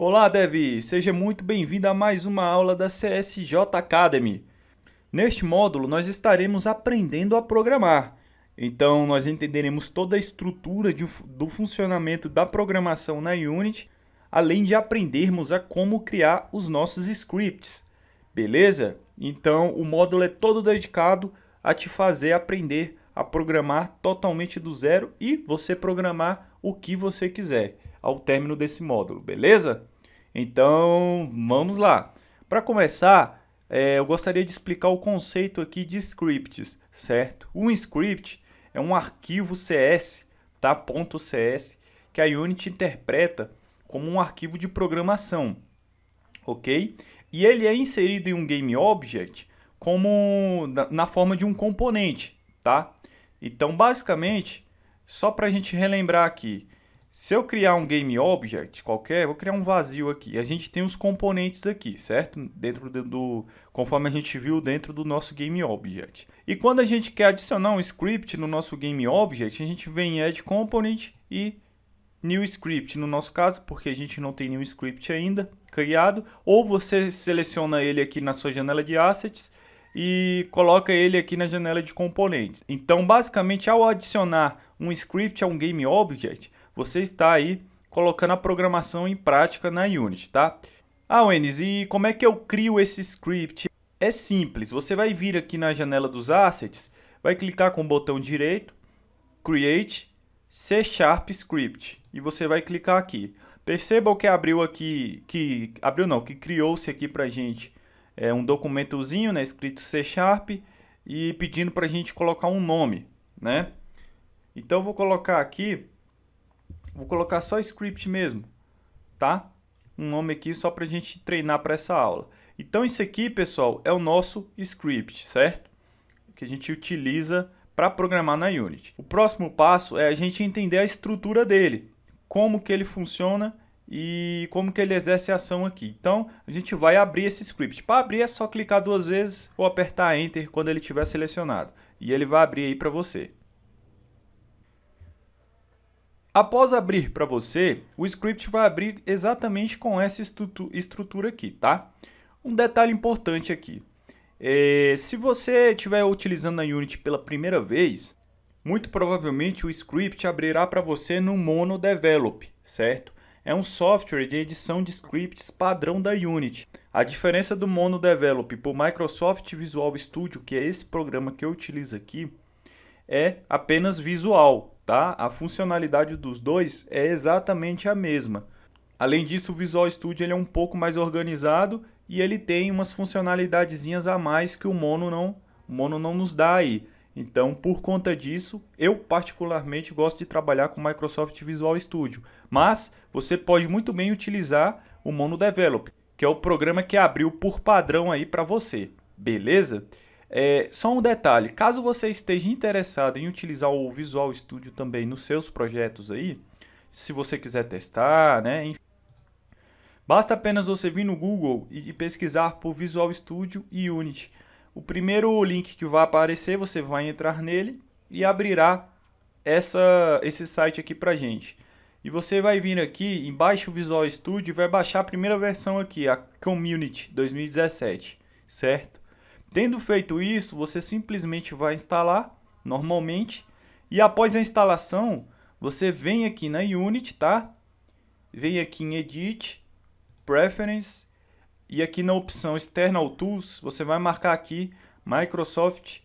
Olá, Dev! Seja muito bem-vindo a mais uma aula da CSJ Academy. Neste módulo, nós estaremos aprendendo a programar. Então, nós entenderemos toda a estrutura do funcionamento da programação na Unity, além de aprendermos a como criar os nossos scripts. Beleza? Então, o módulo é todo dedicado a te fazer aprender a programar totalmente do zero e você programar o que você quiser ao término desse módulo, beleza? Então, vamos lá. Para começar, eu gostaria de explicar o conceito aqui de scripts, certo? Um script é um arquivo CS, tá? .cs, que a Unity interpreta como um arquivo de programação, ok? E ele é inserido em um GameObject como na forma de um componente, tá? Então, basicamente, só para a gente relembrar aqui, se eu criar um GameObject qualquer, vou criar um vazio aqui. A gente tem os componentes aqui, certo? Dentro conforme a gente viu dentro do nosso GameObject. E quando a gente quer adicionar um script no nosso GameObject, a gente vem em Add Component e New Script, no nosso caso, porque a gente não tem nenhum script ainda criado. Ou você seleciona ele aqui na sua janela de Assets e coloca ele aqui na janela de componentes. Então, basicamente, ao adicionar um script a um GameObject, você está aí colocando a programação em prática na Unity, tá? Ah, Wenis, e como é que eu crio esse script? É simples, você vai vir aqui na janela dos Assets, vai clicar com o botão direito, Create C# Script, e você vai clicar aqui. Percebam que abriu aqui, que criou-se aqui pra gente um documentozinho, né, escrito C# e pedindo pra gente colocar um nome, né? Então, eu vou colocar aqui, vou colocar só script mesmo, tá? Um nome aqui só pra gente treinar para essa aula. Então, isso aqui, pessoal, é o nosso script, certo? Que a gente utiliza para programar na Unity. O próximo passo é a gente entender a estrutura dele, como que ele funciona e como que ele exerce a ação aqui. Então, a gente vai abrir esse script. Para abrir é só clicar duas vezes ou apertar Enter quando ele estiver selecionado. E ele vai abrir aí para você. Após abrir para você, o script vai abrir exatamente com essa estrutura aqui, tá? Um detalhe importante aqui. Se você estiver utilizando a Unity pela primeira vez, muito provavelmente o script abrirá para você no MonoDevelop, certo? É um software de edição de scripts padrão da Unity. A diferença do MonoDevelop para o Microsoft Visual Studio, que é esse programa que eu utilizo aqui, é apenas visual, tá? A funcionalidade dos dois é exatamente a mesma. Além disso, o Visual Studio ele é um pouco mais organizado e ele tem umas funcionalidadezinhas a mais que o Mono não nos dá aí. Então, por conta disso, eu particularmente gosto de trabalhar com o Microsoft Visual Studio. Mas você pode muito bem utilizar o MonoDevelop, que é o programa que abriu por padrão aí para você. Beleza? Só um detalhe, caso você esteja interessado em utilizar o Visual Studio também nos seus projetos aí, se você quiser testar, né? Basta apenas você vir no Google e pesquisar por Visual Studio e Unity. O primeiro link que vai aparecer, você vai entrar nele e abrirá esse site aqui pra gente. E você vai vir aqui, embaixo do Visual Studio, e vai baixar a primeira versão aqui, a Community 2017, certo? Tendo feito isso, você simplesmente vai instalar normalmente e após a instalação, você vem aqui na Unity, tá? Vem aqui em Edit, Preference e aqui na opção External Tools, você vai marcar aqui Microsoft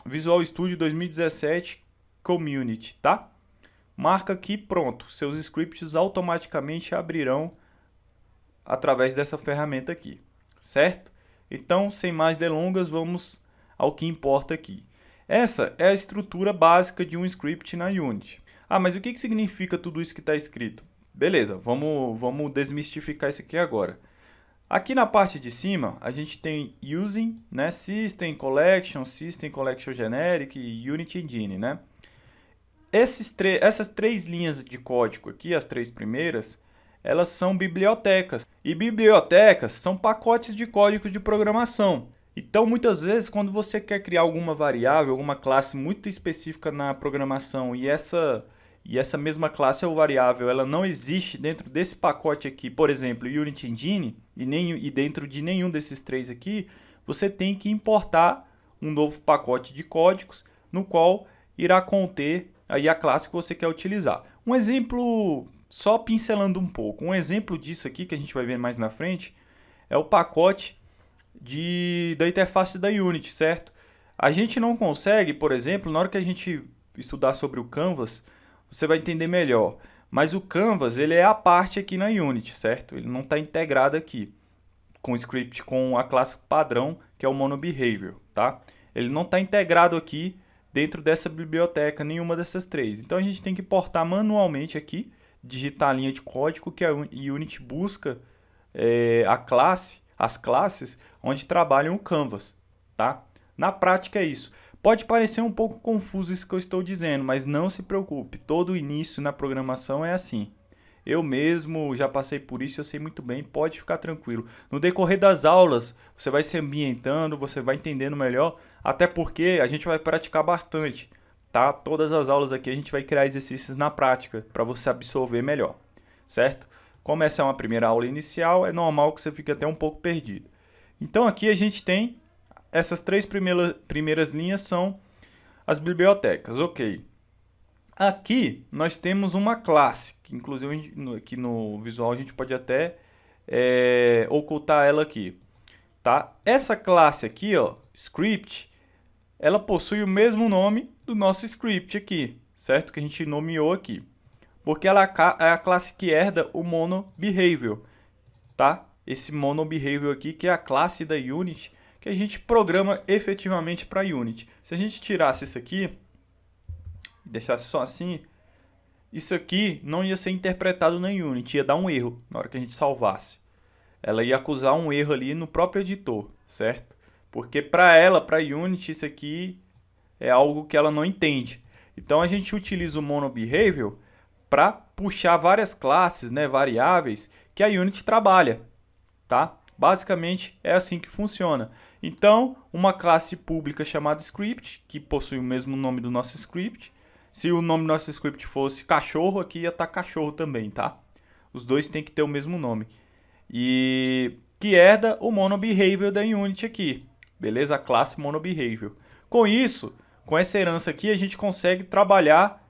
Visual Studio 2017 Community, tá? Marca aqui, pronto. Seus scripts automaticamente abrirão através dessa ferramenta aqui, certo? Então, sem mais delongas, vamos ao que importa aqui. Essa é a estrutura básica de um script na Unity. Ah, mas o que significa tudo isso que está escrito? Beleza, vamos desmistificar isso aqui agora. Aqui na parte de cima, a gente tem Using, né, System Collection Generic e Unity Engine, né? Essas três linhas de código aqui, as três primeiras, elas são bibliotecas. E bibliotecas são pacotes de código de programação. Então, muitas vezes, quando você quer criar alguma variável, alguma classe muito específica na programação e e essa mesma classe ou variável ela não existe dentro desse pacote aqui, por exemplo, Unity Engine, e dentro de nenhum desses três aqui, você tem que importar um novo pacote de códigos, no qual irá conter aí a classe que você quer utilizar. Um exemplo, só pincelando um pouco, um exemplo disso aqui que a gente vai ver mais na frente, é o pacote da interface da Unity, certo? A gente não consegue, por exemplo, na hora que a gente estudar sobre o Canvas, você vai entender melhor. Mas o Canvas, ele é a parte aqui na Unity, certo? Ele não está integrado aqui com o script, com a classe padrão, que é o MonoBehavior, tá? Ele não está integrado aqui dentro dessa biblioteca, nenhuma dessas três. Então a gente tem que portar manualmente aqui, digitar a linha de código que a Unity busca as classes onde trabalham o Canvas, tá? Na prática é isso. Pode parecer um pouco confuso isso que eu estou dizendo, mas não se preocupe, todo início na programação é assim. Eu mesmo já passei por isso, eu sei muito bem, pode ficar tranquilo. No decorrer das aulas, você vai se ambientando, você vai entendendo melhor, até porque a gente vai praticar bastante, tá? Todas as aulas aqui a gente vai criar exercícios na prática, para você absorver melhor, certo? Como essa é uma primeira aula inicial, é normal que você fique até um pouco perdido. Então aqui a gente tem essas três primeiras linhas são as bibliotecas, ok. Aqui nós temos uma classe, que inclusive aqui no visual a gente pode até ocultar ela aqui, tá? Essa classe aqui, ó, script, ela possui o mesmo nome do nosso script aqui, certo? Que a gente nomeou aqui, porque ela é a classe que herda o MonoBehavior, tá? Esse MonoBehavior aqui que é a classe da Unity que a gente programa efetivamente para a Unity. Se a gente tirasse isso aqui, deixasse só assim, isso aqui não ia ser interpretado na Unity, ia dar um erro na hora que a gente salvasse. Ela ia acusar um erro ali no próprio editor, certo? Porque para a Unity, isso aqui é algo que ela não entende. Então a gente utiliza o MonoBehavior para puxar várias classes, né, variáveis, que a Unity trabalha, tá? Basicamente é assim que funciona. Então, uma classe pública chamada script, que possui o mesmo nome do nosso script. Se o nome do nosso script fosse cachorro, aqui ia estar cachorro também, tá? Os dois têm que ter o mesmo nome. E que herda o MonoBehavior da Unity aqui, beleza? A classe MonoBehavior. Com isso, com essa herança aqui, a gente consegue trabalhar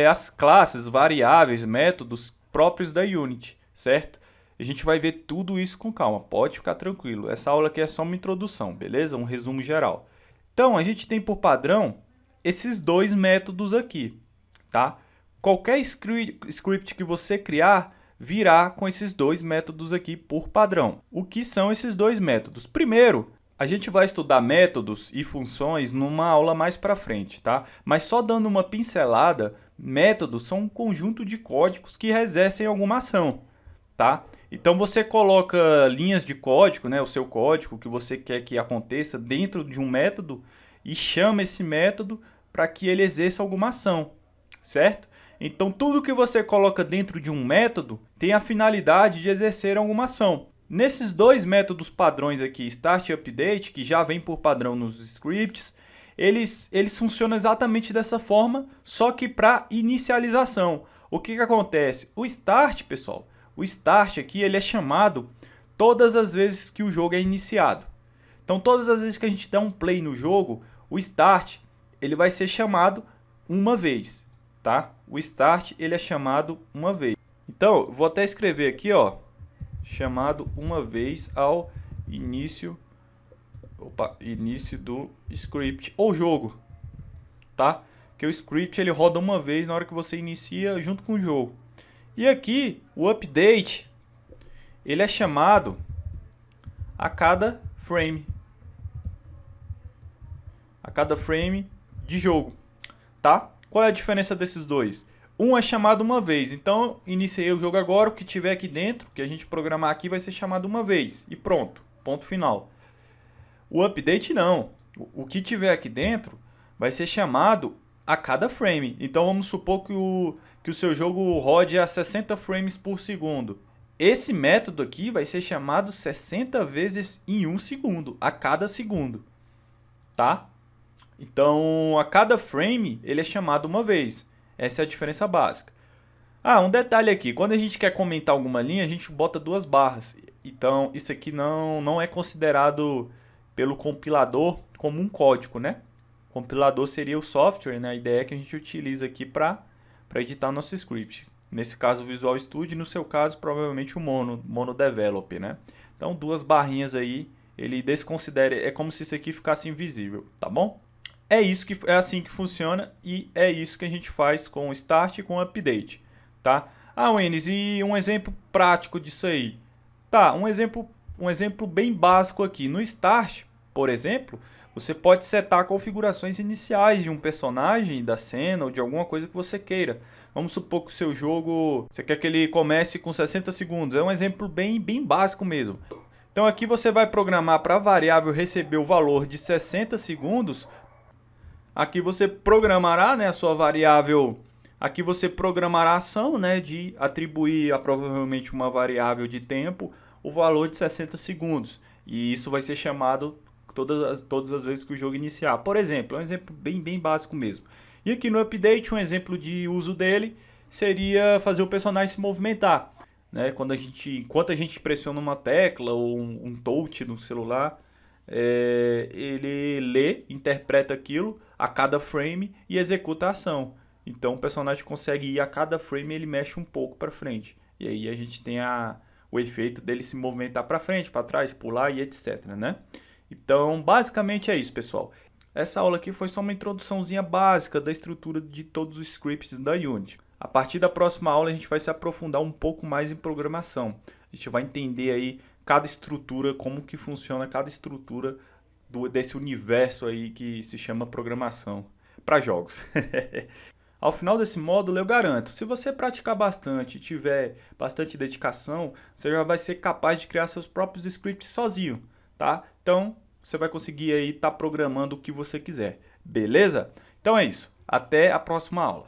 as classes, variáveis, métodos próprios da Unity, certo? A gente vai ver tudo isso com calma, pode ficar tranquilo. Essa aula aqui é só uma introdução, beleza? Um resumo geral. Então, a gente tem por padrão esses dois métodos aqui, tá? Qualquer script que você criar virá com esses dois métodos aqui por padrão. O que são esses dois métodos? Primeiro, a gente vai estudar métodos e funções numa aula mais para frente, tá? Mas só dando uma pincelada, métodos são um conjunto de códigos que exercem alguma ação, tá? Então você coloca linhas de código, né, o seu código que você quer que aconteça dentro de um método e chama esse método para que ele exerça alguma ação, certo? Então tudo que você coloca dentro de um método tem a finalidade de exercer alguma ação. Nesses dois métodos padrões aqui, start e update, que já vem por padrão nos scripts, eles funcionam exatamente dessa forma, só que para inicialização. O que acontece? O start, pessoal, o start aqui ele é chamado todas as vezes que o jogo é iniciado. Então todas as vezes que a gente dá um play no jogo, o start ele vai ser chamado uma vez, tá? O start ele é chamado uma vez. Então vou até escrever aqui, ó, chamado uma vez ao início do script ou jogo, tá? Porque o script ele roda uma vez na hora que você inicia junto com o jogo. E aqui, o update, ele é chamado a cada frame. A cada frame de jogo, tá? Qual é a diferença desses dois? Um é chamado uma vez, então iniciei o jogo agora, o que tiver aqui dentro, que a gente programar aqui vai ser chamado uma vez. E pronto, ponto final. O update não. O que tiver aqui dentro vai ser chamado a cada frame. Então vamos supor que o seu jogo rode a 60 frames por segundo. Esse método aqui vai ser chamado 60 vezes em 1 segundo, a cada segundo, tá? Então, a cada frame ele é chamado uma vez. Essa é a diferença básica. Ah, um detalhe aqui, quando a gente quer comentar alguma linha, a gente bota duas barras. Então, isso aqui não é considerado pelo compilador como um código, né? O compilador seria o software, né? A ideia é que a gente utiliza aqui para editar nosso script. Nesse caso, o Visual Studio, no seu caso, provavelmente o Mono Develop, né? Então, duas barrinhas aí, ele desconsidera, é como se isso aqui ficasse invisível, tá bom? É assim que funciona e é isso que a gente faz com o Start e com o Update, tá? Ah, Wenis, e um exemplo prático disso aí? Tá, um exemplo bem básico aqui. No Start, por exemplo, você pode setar configurações iniciais de um personagem, da cena ou de alguma coisa que você queira. Vamos supor que o seu jogo, você quer que ele comece com 60 segundos. É um exemplo bem básico mesmo. Então aqui você vai programar para a variável receber o valor de 60 segundos. Aqui você programará, né, a sua variável. Aqui você programará a ação, né, de atribuir a provavelmente uma variável de tempo o valor de 60 segundos. E isso vai ser chamado todas as vezes que o jogo iniciar. Por exemplo, é um exemplo bem básico mesmo. E aqui no update, um exemplo de uso dele seria fazer o personagem se movimentar, né? Enquanto a gente pressiona uma tecla ou um touch no celular, ele lê, interpreta aquilo a cada frame e executa a ação. Então o personagem consegue ir a cada frame, ele mexe um pouco para frente. E aí a gente tem o efeito dele se movimentar para frente, para trás, pular e etc, né? Então, basicamente é isso, pessoal. Essa aula aqui foi só uma introduçãozinha básica da estrutura de todos os scripts da Unity. A partir da próxima aula a gente vai se aprofundar um pouco mais em programação. A gente vai entender aí cada estrutura, como que funciona cada estrutura desse universo aí que se chama programação para jogos. Ao final desse módulo, eu garanto, se você praticar bastante, tiver bastante dedicação, você já vai ser capaz de criar seus próprios scripts sozinho, tá? Então, você vai conseguir aí estar programando o que você quiser, beleza? Então é isso, até a próxima aula.